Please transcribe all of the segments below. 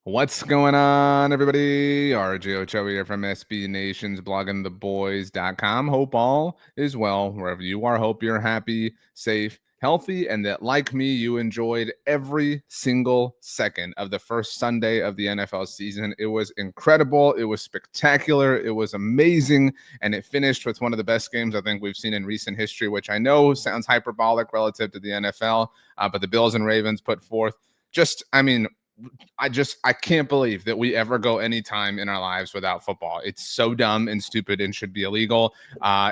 What's going on, everybody? RJ Ochoa here from SB Nation's bloggingtheboys.com. Hope all is well wherever you are. Hope you're happy, safe, healthy, and that, like me, you enjoyed every single second of the first Sunday of the NFL season. It was incredible. It was spectacular. It was amazing. And it finished with one of the best games I think we've seen in recent history, which I know sounds hyperbolic relative to the NFL, but the Bills and Ravens put forth I can't believe that we ever go any time in our lives without football. It's so dumb and stupid and should be illegal.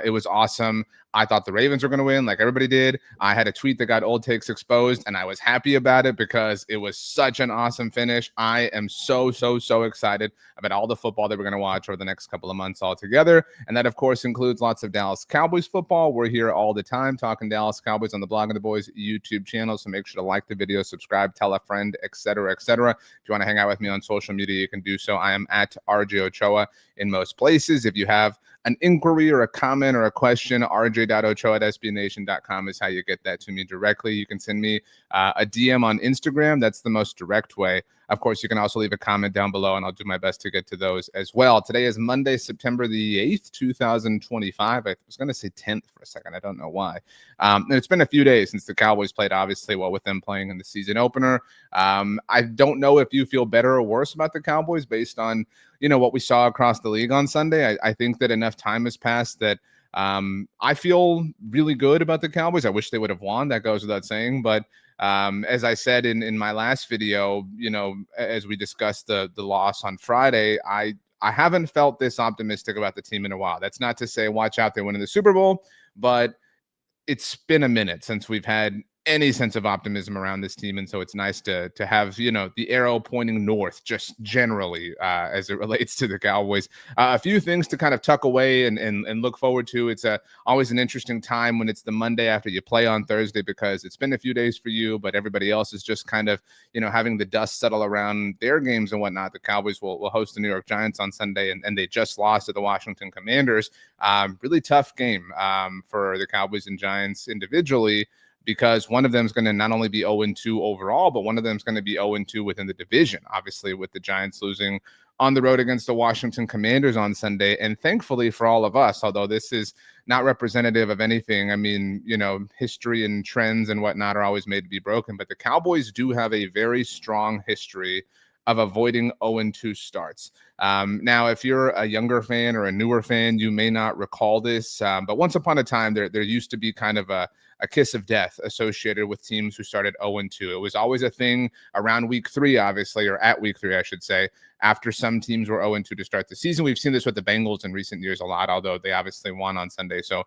It was awesome. I thought the Ravens were going to win, like everybody did. I had a tweet that got old takes exposed, and I was happy about it because it was such an awesome finish. I am so excited about all the football that we're going to watch over the next couple of months all together. And that, of course, includes lots of Dallas Cowboys football. We're here all the time talking Dallas Cowboys on the Blog of the Boys YouTube channel. So make sure to like the video, subscribe, tell a friend, etc., etc. If you want to hang out with me on social media, you can do so. I am at RJ Ochoa in most places. If you have an inquiry or a comment or a question, rj.ochoa@sbnation.com is how you get that to me directly. You can send me a DM on Instagram. That's the most direct way. Of course, you can also leave a comment down below, and I'll do my best to get to those as well. Today is Monday, September the 8th, 2025. I was going to say 10th for a second. I don't know why. And it's been a few days since the Cowboys played, obviously, with them playing in the season opener. I don't know if you feel better or worse about the Cowboys based on what we saw across the league on Sunday. I think that enough time has passed that I feel really good about the Cowboys. I wish they would have won. That goes without saying. But as I said in my last video, as we discussed the loss on Friday, I haven't felt this optimistic about the team in a while. That's not to say watch out, they're winning the Super Bowl, but it's been a minute since we've had any sense of optimism around this team, and so it's nice to have the arrow pointing north, just generally as it relates to the Cowboys. A few things to kind of tuck away and look forward to. It's always an interesting time when it's the Monday after you play on Thursday, because it's been a few days for you, but everybody else is just kind of having the dust settle around their games and whatnot. The Cowboys will host the New York Giants on Sunday, and they just lost to the Washington Commanders. Really tough game for the Cowboys and Giants individually, because one of them is going to not only be 0-2 overall, but one of them is going to be 0-2 within the division, obviously, with the Giants losing on the road against the Washington Commanders on Sunday. And thankfully for all of us, although this is not representative of anything, I mean, history and trends and whatnot are always made to be broken, but the Cowboys do have a very strong history of avoiding 0-2 starts. Now, if you're a younger fan or a newer fan, you may not recall this, but once upon a time, there used to be kind of a kiss of death associated with teams who started 0-2. It was always a thing around week 3, obviously, or at week 3, I should say, after some teams were 0-2 to start the season. We've seen this with the Bengals in recent years a lot, although they obviously won on Sunday, so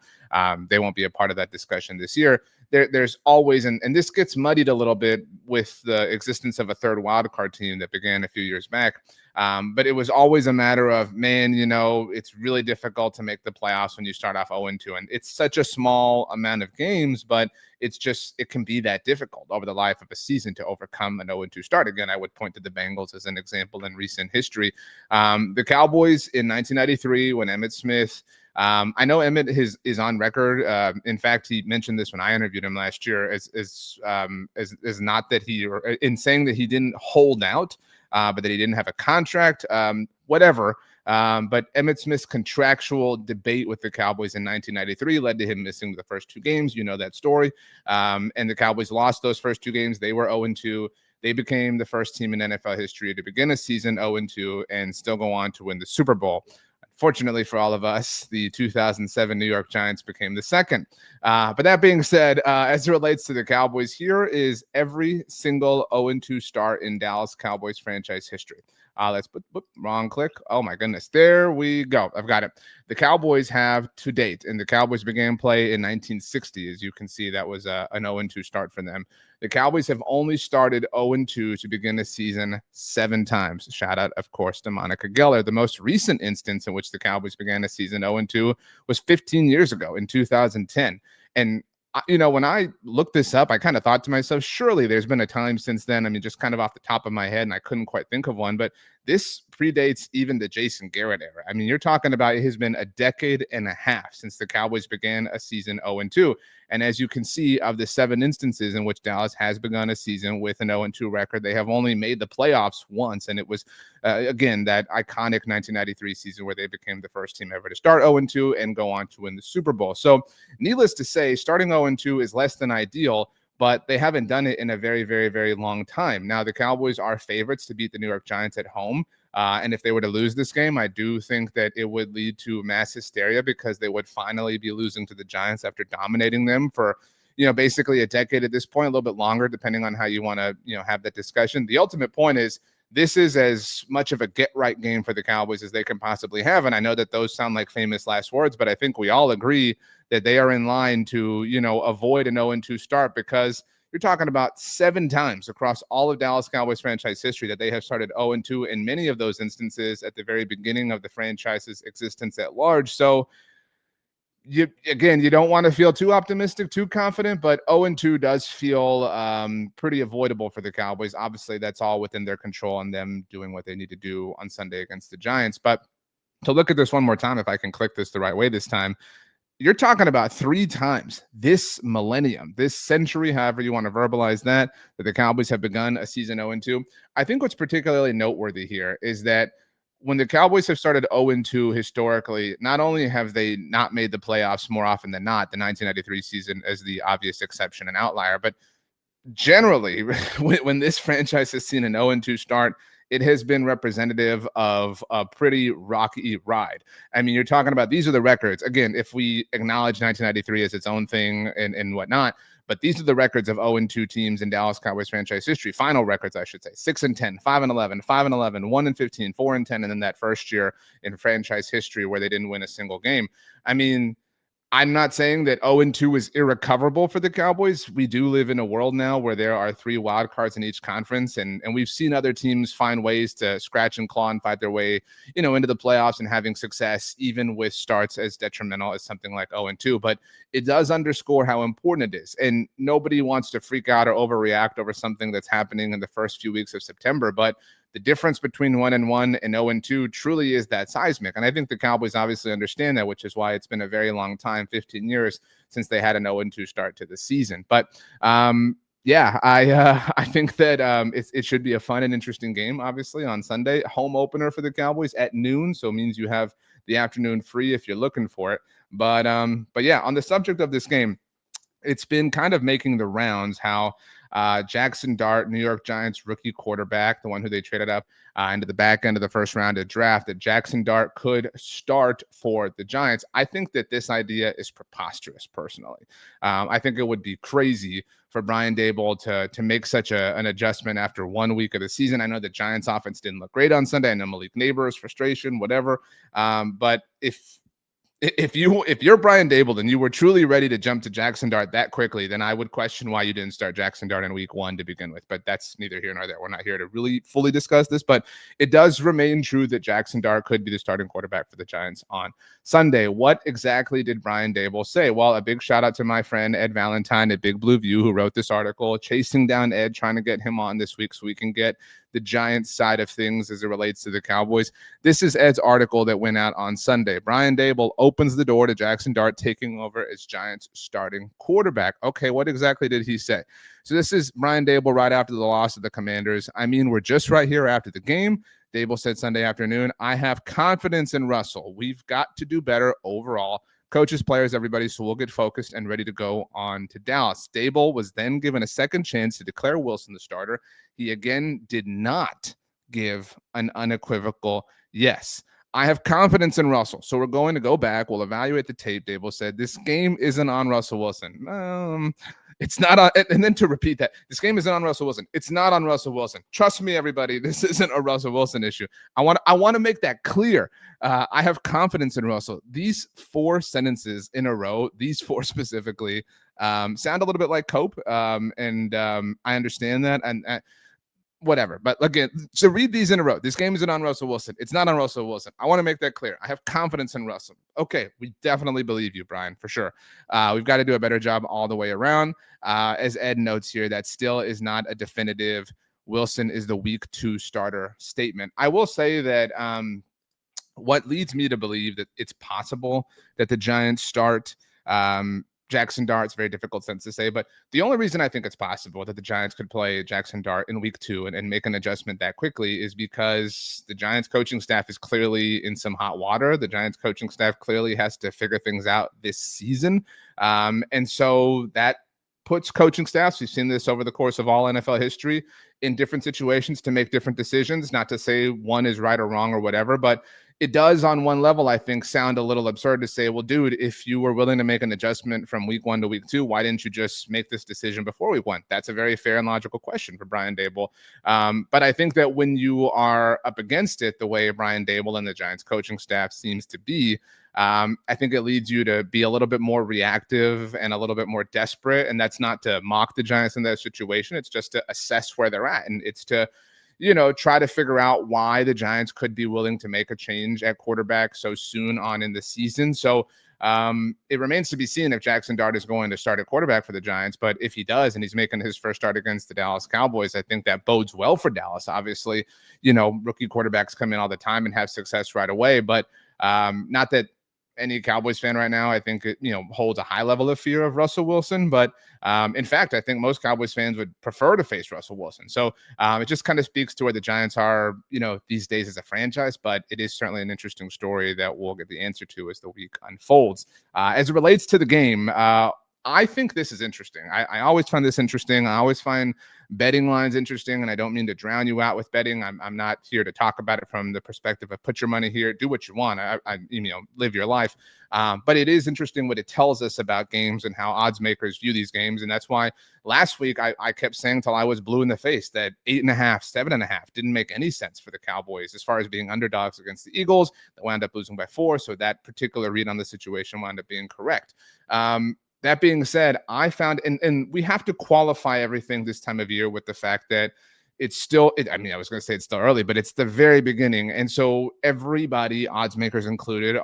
they won't be a part of that discussion this year. There's always, and this gets muddied a little bit with the existence of a third wildcard team that began a few years back. But it was always a matter of, man, it's really difficult to make the playoffs when you start off 0-2. And it's such a small amount of games, but it can be that difficult over the life of a season to overcome an 0-2 start. Again, I would point to the Bengals as an example in recent history. The Cowboys in 1993, when Emmitt Smith, I know Emmitt is on record. In fact, he mentioned this when I interviewed him last year, is not that in saying that he didn't hold out, but that he didn't have a contract, whatever. But Emmitt Smith's contractual debate with the Cowboys in 1993 led to him missing the first 2 games. You know that story. And the Cowboys lost those first 2 games. They were 0-2. They became the first team in NFL history to begin a season 0-2 and still go on to win the Super Bowl. Fortunately for all of us, the 2007 New York Giants became the second. But that being said, as it relates to the Cowboys, here is every single 0-2 start in Dallas Cowboys franchise history. Let's put wrong click. Oh my goodness. There we go. I've got it. The Cowboys have to date, and the Cowboys began play in 1960. As you can see, that was an 0-2 start for them. The Cowboys have only started 0-2 to begin the season 7 times. Shout out, of course, to Monica Geller. The most recent instance in which the Cowboys began a season 0-2 was 15 years ago in 2010. And when I looked this up, I kind of thought to myself, surely there's been a time since then. I mean, just kind of off the top of my head, and I couldn't quite think of one. But This predates even the Jason Garrett era. I mean, you're talking about it has been a decade and a half since the Cowboys began a season 0-2. And as you can see, of the 7 instances in which Dallas has begun a season with an 0-2 record, they have only made the playoffs once. And it was, again, that iconic 1993 season where they became the first team ever to start 0-2 and go on to win the Super Bowl. So, needless to say, starting 0-2 is less than ideal, but they haven't done it in a very, very, very long time. Now, the Cowboys are favorites to beat the New York Giants at home. And if they were to lose this game, I do think that it would lead to mass hysteria because they would finally be losing to the Giants after dominating them for, basically a decade at this point, a little bit longer, depending on how you want to, have that discussion. The ultimate point is this is as much of a get-right game for the Cowboys as they can possibly have. And I know that those sound like famous last words, but I think we all agree that they are in line to, avoid an 0-2 start because you're talking about 7 times across all of Dallas Cowboys franchise history that they have started 0-2 in many of those instances at the very beginning of the franchise's existence at large. So, you don't want to feel too optimistic, too confident, but 0-2 does feel pretty avoidable for the Cowboys. Obviously, that's all within their control and them doing what they need to do on Sunday against the Giants. But to look at this one more time, if I can click this the right way this time, you're talking about 3 times this millennium, this century, however you want to verbalize that the Cowboys have begun a season 0-2. I think what's particularly noteworthy here is that when the Cowboys have started 0-2 historically, not only have they not made the playoffs more often than not, the 1993 season as the obvious exception and outlier, but generally, when this franchise has seen an 0-2 start, it has been representative of a pretty rocky ride. I mean, you're talking about these are the records. Again, if we acknowledge 1993 as its own thing and whatnot, but these are the records of 0-2 teams in Dallas Cowboys franchise history. Final records, I should say: 6-10, 5-11, 5-11, 1-15, 4-10, and then that first year in franchise history where they didn't win a single game. I mean, I'm not saying that 0-2 is irrecoverable for the Cowboys. We do live in a world now where there are 3 wild cards in each conference, and we've seen other teams find ways to scratch and claw and fight their way, into the playoffs and having success, even with starts as detrimental as something like 0-2. But it does underscore how important it is, and nobody wants to freak out or overreact over something that's happening in the first few weeks of September. But the difference between 1-1 and 0-2 truly is that seismic. And I think the Cowboys obviously understand that, which is why it's been a very long time, 15 years, since they had an 0-2 start to the season. But I think that it should be a fun and interesting game, obviously, on Sunday. Home opener for the Cowboys at noon, so it means you have the afternoon free if you're looking for it. But yeah, on the subject of this game, it's been kind of making the rounds how Jackson Dart, New York Giants rookie quarterback, the one who they traded up into the back end of the first round of draft, that Jackson Dart could start for the Giants. I think that this idea is preposterous, personally. I think it would be crazy for Brian Daboll to make such an adjustment after 1 week of the season. I know the Giants offense didn't look great on Sunday. I know Malik Neighbors, frustration, whatever. But if you're Brian Daboll and you were truly ready to jump to Jackson Dart that quickly, then I would question why you didn't start Jackson Dart in week 1 to begin with. But that's neither here nor there. We're not here to really fully discuss this, but it does remain true that Jackson Dart could be the starting quarterback for the Giants on Sunday. What exactly did Brian Daboll say? Well, a big shout out to my friend Ed Valentine at Big Blue View, who wrote this article, chasing down Ed, trying to get him on this week so we can get the Giants side of things as it relates to the Cowboys. This is Ed's article that went out on Sunday. Brian Daboll opens the door to Jackson Dart taking over as Giants starting quarterback. Okay, what exactly did he say? So this is Brian Daboll right after the loss of the Commanders. I mean, we're just right here after the game. Daboll said Sunday afternoon, I have confidence in Russell. We've got to do better overall. Coaches, players, everybody, so we'll get focused and ready to go on to Dallas. Daboll was then given a second chance to declare Wilson the starter. He again did not give an unequivocal yes. I have confidence in Russell, so we're going to go back. We'll evaluate the tape. Daboll said, this game isn't on Russell Wilson. It's not on, and then to repeat that, this game isn't on Russell Wilson. It's not on Russell Wilson. Trust me, everybody, this isn't a Russell Wilson issue. I want to make that clear. I have confidence in Russell. These 4 sentences in a row, these 4 specifically, sound a little bit like cope, and I understand that, and whatever. But again, so read these in a row. This game isn't on Russell Wilson. It's not on Russell Wilson. I want to make that clear. I have confidence in Russell. Okay, we definitely believe you, Brian, for sure. We've got to do a better job all the way around. As Ed notes here, that still is not a definitive Wilson is the week 2 starter statement. I will say that what leads me to believe that it's possible that the Giants start Jackson Dart. It's a very difficult sentence to say, but the only reason I think it's possible that the Giants could play Jackson Dart in week 2 and make an adjustment that quickly is because the Giants coaching staff is clearly in some hot water. The Giants coaching staff clearly has to figure things out this season. And so that puts coaching staffs, we've seen this over the course of all NFL history, in different situations to make different decisions. Not to say one is right or wrong or whatever, but it does on one level, I think, sound a little absurd to say, well, dude, if you were willing to make an adjustment from week 1 to week 2, why didn't you just make this decision before week 1? That's a very fair and logical question for Brian Daboll. But I think that when you are up against it the way Brian Daboll and the Giants coaching staff seems to be, I think it leads you to be a little bit more reactive and a little bit more desperate. And that's not to mock the Giants in that situation. It's just to assess where they're at. And it's to, try to figure out why the Giants could be willing to make a change at quarterback so soon on in the season. So it remains to be seen if Jackson Dart is going to start at quarterback for the Giants. But if he does, and he's making his first start against the Dallas Cowboys, I think that bodes well for Dallas. Obviously, rookie quarterbacks come in all the time and have success right away. But not that any Cowboys fan right now, I think, holds a high level of fear of Russell Wilson. But in fact, I think most Cowboys fans would prefer to face Russell Wilson. So it just kind of speaks to where the Giants are, these days as a franchise. But it is certainly an interesting story that we'll get the answer to as the week unfolds. As it relates to the game, I think this is interesting. I always find this interesting. I always find betting lines interesting, and I don't mean to drown you out with betting. I'm not here to talk about it from the perspective of put your money here, do what you want. Live your life. But it is interesting what it tells us about games and how odds makers view these games. And that's why last week I kept saying till I was blue in the face that 8.5, 7.5 didn't make any sense for the Cowboys as far as being underdogs against the Eagles. They wound up losing by 4. So that particular read on the situation wound up being correct. That being said, I found, and we have to qualify everything this time of year with the fact that it's still, I was going to say it's still early, but it's the very beginning. And so everybody, odds makers included,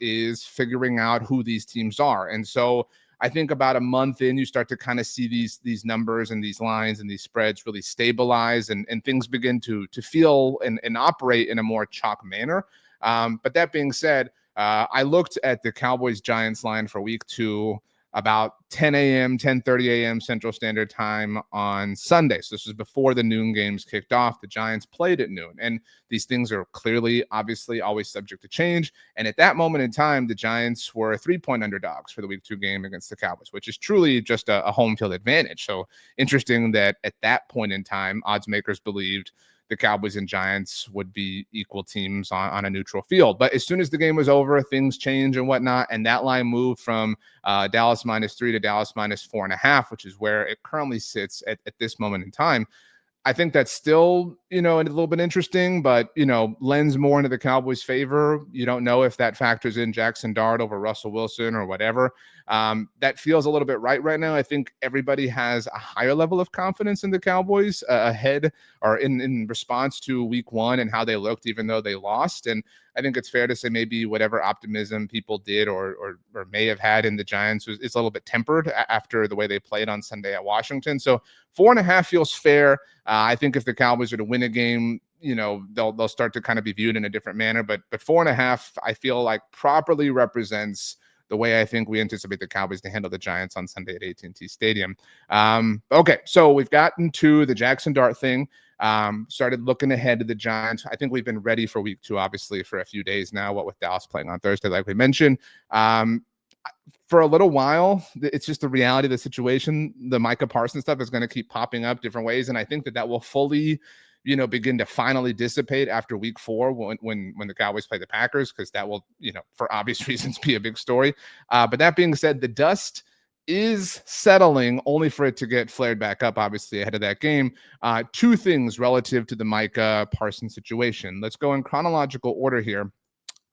is figuring out who these teams are. And so I think about a month in, you start to kind of see these numbers and these lines and these spreads really stabilize and things begin to feel and operate in a more chalk manner. But that being said, I looked at the Cowboys Giants line for week 2 about 10 a.m., 10:30 a.m. Central Standard Time on Sunday. So this was before the noon games kicked off. The Giants played at noon. And these things are clearly, obviously, always subject to change. And at that moment in time, the Giants were 3-point underdogs for the week 2 game against the Cowboys, which is truly just a home field advantage. So interesting that at that point in time, odds makers believed the Cowboys and Giants would be equal teams on a neutral field. But as soon as the game was over, things change and whatnot. And that line moved from Dallas -3 to Dallas -4.5, which is where it currently sits at this moment in time. I think that's still, a little bit interesting, but, lends more into the Cowboys' favor. You don't know if that factors in Jackson Dart over Russell Wilson or whatever. That feels a little bit right now. I think everybody has a higher level of confidence in the Cowboys ahead or in response to week 1 and how they looked, even though they lost. And I think it's fair to say maybe whatever optimism people did or may have had in the Giants is a little bit tempered after the way they played on Sunday at Washington. So 4.5 feels fair. I think if the Cowboys are to win a game, they'll start to kind of be viewed in a different manner. But 4.5, I feel like properly represents the way I think we anticipate the Cowboys to handle the Giants on Sunday at AT&T Stadium. Okay, so we've gotten to the Jackson Dart thing. Started looking ahead to the Giants. I think we've been ready for week 2, obviously, for a few days now, what with Dallas playing on Thursday, like we mentioned. For a little while, it's just the reality of the situation. The Micah Parsons stuff is going to keep popping up different ways, and I think that will fully, begin to finally dissipate after week 4 when the Cowboys play the Packers, because that will, for obvious reasons, be a big story. But that being said, the dust is settling only for it to get flared back up, obviously, ahead of that game. 2 things relative to the Micah Parsons situation. Let's go in chronological order here.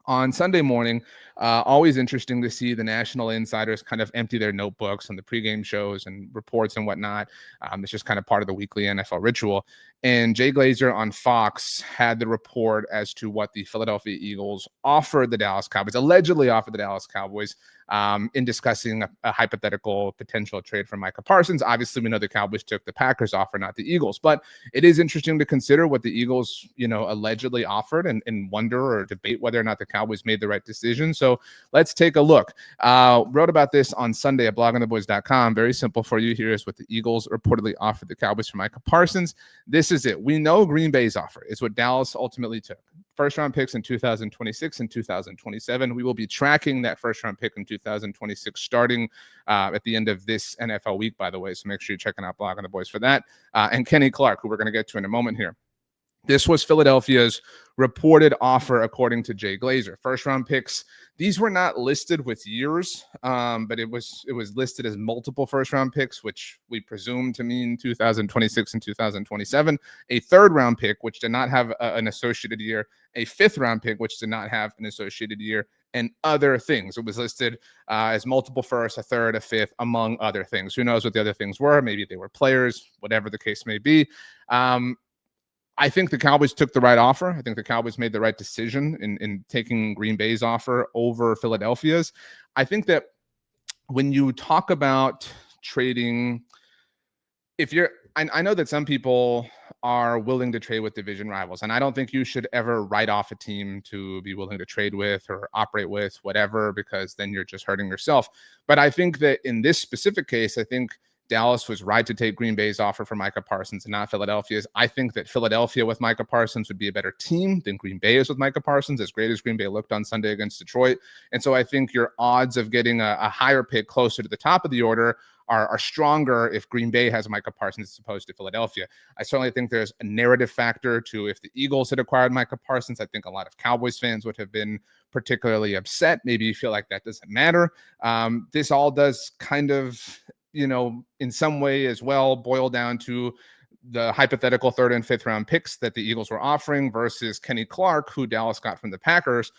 On Sunday morning, always interesting to see the national insiders kind of empty their notebooks on the pregame shows and reports and whatnot. It's just kind of part of the weekly NFL ritual. And Jay Glazer on Fox had the report as to what the Philadelphia Eagles offered the Dallas Cowboys, allegedly offered the Dallas Cowboys, in discussing a hypothetical potential trade for Micah Parsons. Obviously, we know the Cowboys took the Packers offer, not the Eagles, but it is interesting to consider what the Eagles, allegedly offered and wonder or debate whether or not the Cowboys made the right decision. So let's take a look. Wrote about this on Sunday at bloggingtheboys.com. Very simple for you. Here's what the Eagles reportedly offered the Cowboys for Micah Parsons. This is it. We know Green Bay's offer is what Dallas ultimately took. First-round picks in 2026 and 2027. We will be tracking that first-round pick in 2026 starting at the end of this NFL week, by the way. So make sure you're checking out Blogging the Boys for that. And Kenny Clark, who we're going to get to in a moment here. This was Philadelphia's reported offer, according to Jay Glazer. First-round picks. These were not listed with years, but it was listed as multiple first-round picks, which we presume to mean 2026 and 2027. A third-round pick, which did not have an associated year. A fifth-round pick, which did not have an associated year, and other things. It was listed as multiple first, a third, a fifth, among other things. Who knows what the other things were? Maybe they were players, whatever the case may be. I think the Cowboys took the right offer. I think the Cowboys made the right decision in taking Green Bay's offer over Philadelphia's. I think that when you talk about trading, I know that some people are willing to trade with division rivals, and I don't think you should ever write off a team to be willing to trade with or operate with, whatever, because then you're just hurting yourself. But I think that in this specific case, I think Dallas was right to take Green Bay's offer for Micah Parsons and not Philadelphia's. I think that Philadelphia with Micah Parsons would be a better team than Green Bay is with Micah Parsons, as great as Green Bay looked on Sunday against Detroit. And so I think your odds of getting a higher pick closer to the top of the order are stronger if Green Bay has Micah Parsons as opposed to Philadelphia. I certainly think there's a narrative factor to if the Eagles had acquired Micah Parsons. I think a lot of Cowboys fans would have been particularly upset. Maybe you feel like that doesn't matter. This all does kind of, in some way as well, boil down to the hypothetical third and fifth round picks that the Eagles were offering versus Kenny Clark, who Dallas got from the Packers.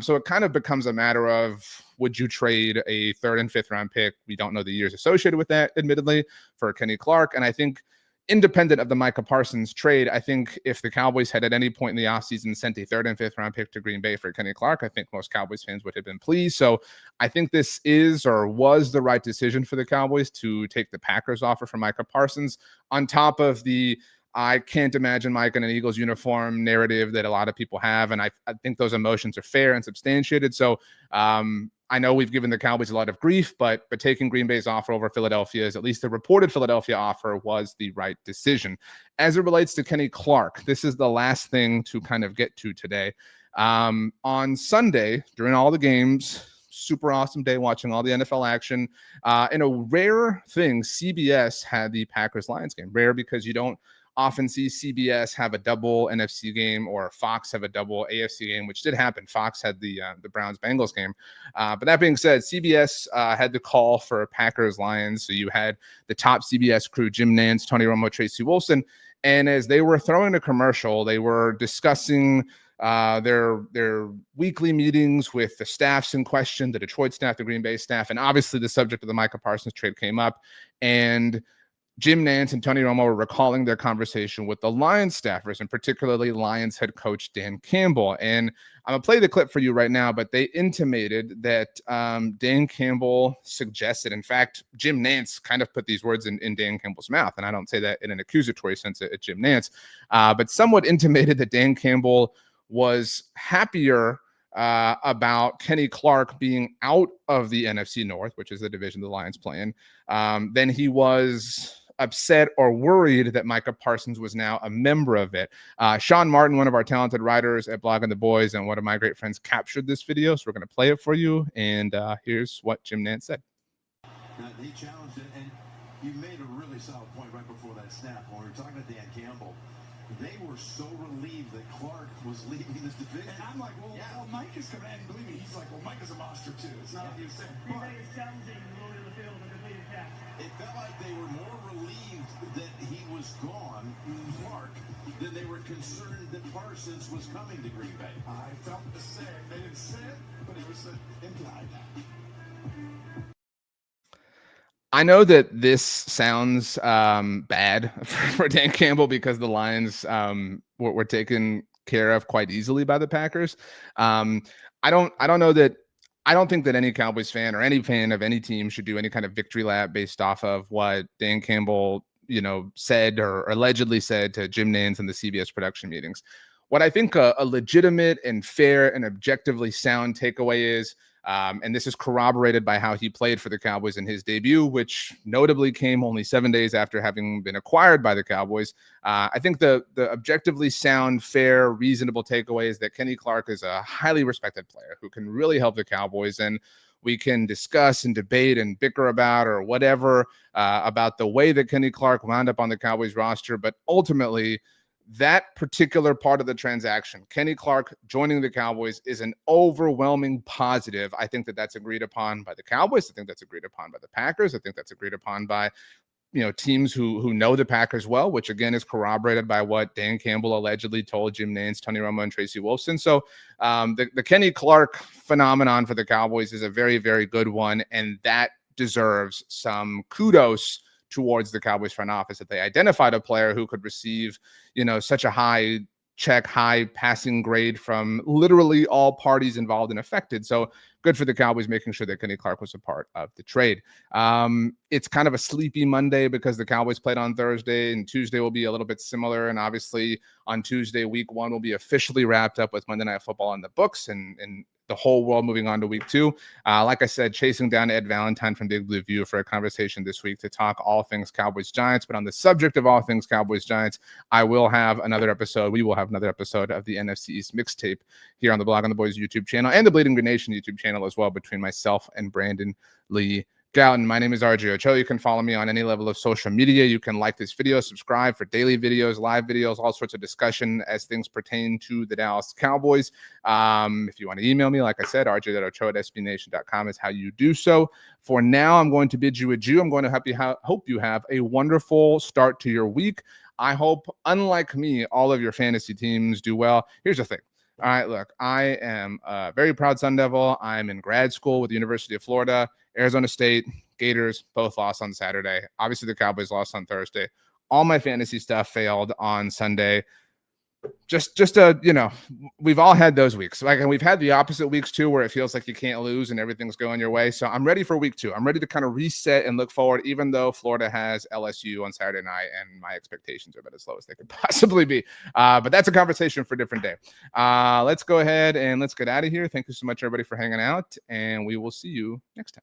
So it kind of becomes a matter of, would you trade a third and fifth round pick? We don't know the years associated with that, admittedly, for Kenny Clark. And I think independent of the Micah Parsons trade, I think if the Cowboys had at any point in the offseason sent a third and fifth round pick to Green Bay for Kenny Clark, I think most Cowboys fans would have been pleased. So I think this is or was the right decision for the Cowboys to take the Packers offer for Micah Parsons on top of the I can't imagine Mike in an Eagles uniform narrative that a lot of people have. And I think those emotions are fair and substantiated. So I know we've given the Cowboys a lot of grief, but taking Green Bay's offer over Philadelphia's, at least the reported Philadelphia offer, was the right decision. As it relates to Kenny Clark, this is the last thing to kind of get to today. On Sunday, during all the games, super awesome day watching all the NFL action. In a rare thing, CBS had the Packers-Lions game. Rare because you don't often see CBS have a double NFC game or Fox have a double AFC game, which did happen. Fox had the Browns-Bengals game. But that being said, CBS had the call for Packers-Lions. So you had the top CBS crew, Jim Nantz, Tony Romo, Tracy Wolfson. And as they were throwing a commercial, they were discussing their weekly meetings with the staffs in question, the Detroit staff, the Green Bay staff, and obviously the subject of the Micah Parsons trade came up. And Jim Nantz and Tony Romo were recalling their conversation with the Lions staffers, and particularly Lions head coach Dan Campbell. And I'm going to play the clip for you right now, but they intimated that Dan Campbell suggested, in fact, Jim Nantz kind of put these words in Dan Campbell's mouth, and I don't say that in an accusatory sense at Jim Nantz, but somewhat intimated that Dan Campbell was happier about Kenny Clark being out of the NFC North, which is the division the Lions play in, than he was upset or worried that Micah Parsons was now a member of it. Sean Martin, one of our talented writers at Blogging the Boys and one of my great friends, captured this video, so we're going to play it for you. And here's what Jim Nantz said. Now, he challenged it, and you made a really solid point right before that snap. When we were talking to Dan Campbell, they were so relieved that Clark was leaving this division. And I'm like, well, Mike is coming in. And believe me, he's like, well, Mike is a monster too. It's not like he was saying. Green Bay is challenging the low to the field with a completed catch. It felt like they were more relieved that he was gone, Clark, than they were concerned that Parsons was coming to Green Bay. I felt the same. They didn't say it, but it was implied. I know that this sounds bad for Dan Campbell because the Lions were taken care of quite easily by the Packers. Um, I don't know that I don't think that any Cowboys fan or any fan of any team should do any kind of victory lap based off of what Dan Campbell, said or allegedly said to Jim Nantz in the CBS production meetings. What I think a legitimate and fair and objectively sound takeaway is, and this is corroborated by how he played for the Cowboys in his debut, which notably came only 7 days after having been acquired by the Cowboys. I think the objectively sound, fair, reasonable takeaway is that Kenny Clark is a highly respected player who can really help the Cowboys. And we can discuss and debate and bicker about or whatever about the way that Kenny Clark wound up on the Cowboys roster. But ultimately, that particular part of the transaction, Kenny Clark joining the Cowboys, is an overwhelming positive. I think that that's agreed upon by the Cowboys. I think that's agreed upon by the Packers. I think that's agreed upon by teams who know the Packers well, which again is corroborated by what Dan Campbell allegedly told Jim Nantz, Tony Romo, and Tracy Wolfson. So the Kenny Clark phenomenon for the Cowboys is a very, very good one, and that deserves some kudos towards the Cowboys front office, that they identified a player who could receive, such a high check, high passing grade from literally all parties involved and affected. So good for the Cowboys making sure that Kenny Clark was a part of the trade. It's kind of a sleepy Monday because the Cowboys played on Thursday, and Tuesday will be a little bit similar. And obviously on Tuesday, week 1 will be officially wrapped up with Monday Night Football on the books and the whole world moving on to week 2. Like I said, chasing down Ed Valentine from Big Blue View for a conversation this week to talk all things Cowboys Giants. But on the subject of all things Cowboys Giants, we will have another episode of the NFC East mixtape here on the Blog on the Boys YouTube channel and the Bleeding Green Nation YouTube channel as well, between myself and Brandon Lee Gowton. My name is RJ Ochoa. You can follow me on any level of social media. You can like this video, subscribe for daily videos, live videos, all sorts of discussion as things pertain to the Dallas Cowboys. If you want to email me, like I said, rj.ochoa@sbnation.com is how you do so. For now, I'm going to bid you adieu. I'm going to hope you have a wonderful start to your week. I hope, unlike me, all of your fantasy teams do well. Here's the thing. All right, look, I am a very proud Sun Devil. I'm in grad school with the University of Florida. Arizona State, Gators, both lost on Saturday. Obviously, the Cowboys lost on Thursday. All my fantasy stuff failed on Sunday. We've all had those weeks. And we've had the opposite weeks too, where it feels like you can't lose and everything's going your way. So I'm ready for week 2. I'm ready to kind of reset and look forward, even though Florida has LSU on Saturday night and my expectations are about as low as they could possibly be. But that's a conversation for a different day. Let's go ahead and let's get out of here. Thank you so much, everybody, for hanging out, and we will see you next time.